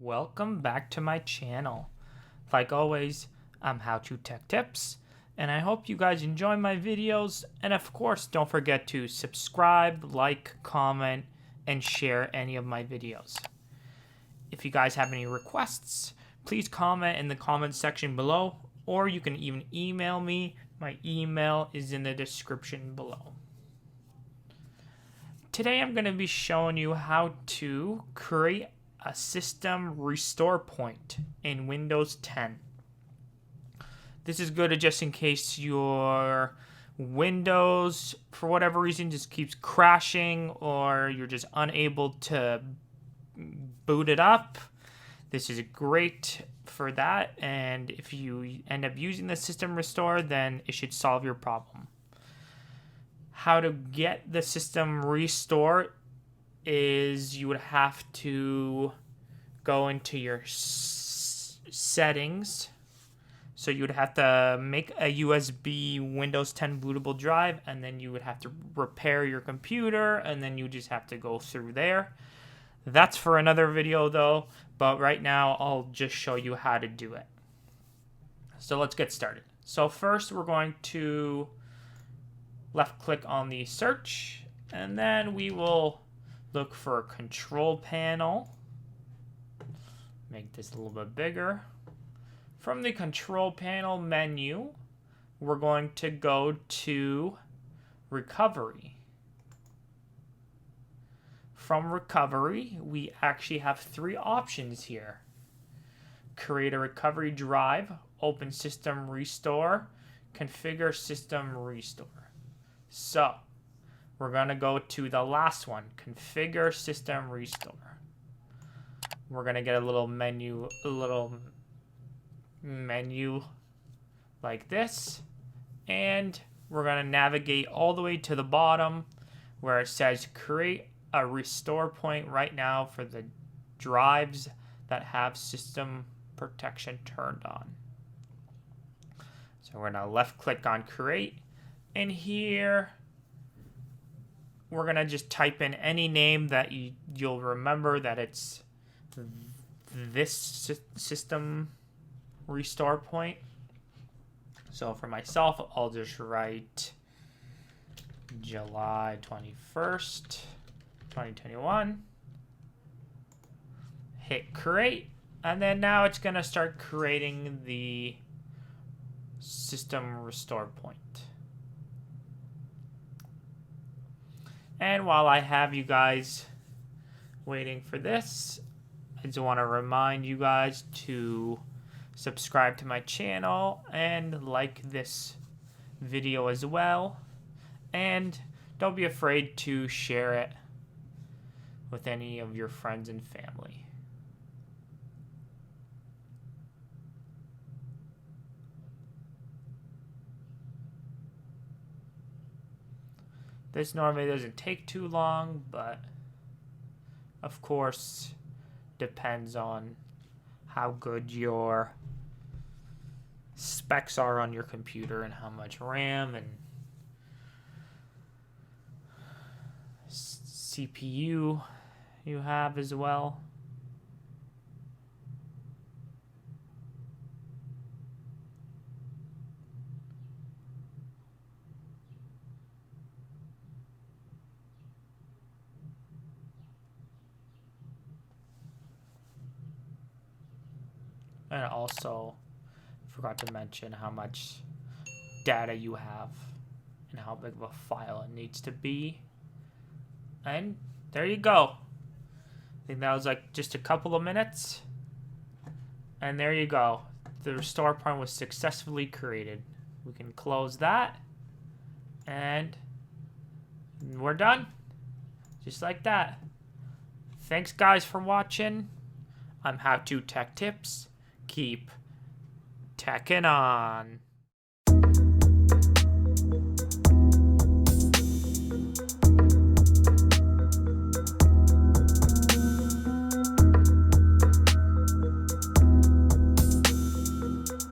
welcome back to my channel. Like always, I'm How To Tech Tips, and I hope you guys enjoy my videos, and of course don't forget to subscribe, like, comment, and share any of my videos. If you guys have any requests, please comment in the comment section below, or you can even email me. My email is in the description below. Today I'm going to be showing you how to create a system restore point in Windows 10. This is good just in case your Windows, for whatever reason, just keeps crashing or you're just unable to boot it up. This is great for that, and if you end up using the system restore, then it should solve your problem. How to get the system restore is you would have to go into your settings. So you would have to make a USB Windows 10 bootable drive, and then you would have to repair your computer, and then you just have to go through there. That's for another video though, but right now I'll just show you how to do it. So let's get started. So first we're going to left click on the search, and then we will look for control panel. Make this a little bit bigger. From the control panel menu, we're going to go to recovery. From recovery, we actually have three options here. Create a recovery drive, open system restore, configure system restore. So, we're going to go to the last one, configure system restore. We're going to get a little menu like this, and we're going to navigate all the way to the bottom where it says create a restore point right now for the drives that have system protection turned on. So we're going to left click on create, and here we're going to just type in any name that you'll remember that it's this system restore point. So for myself, I'll just write July 21st, 2021. Hit create, and then now it's going to start creating the system restore point. And while I have you guys waiting for this, I just want to remind you guys to subscribe to my channel and like this video as well. And don't be afraid to share it with any of your friends and family. This normally doesn't take too long, but of course depends on how good your specs are on your computer and how much RAM and CPU you have as well. And also forgot to mention how much data you have and how big of a file it needs to be. And there you go. I think that was like just a couple of minutes. And there you go. The restore point was successfully created. We can close that. And we're done. Just like that. Thanks guys for watching. I'm How To Tech Tips. Keep teching on.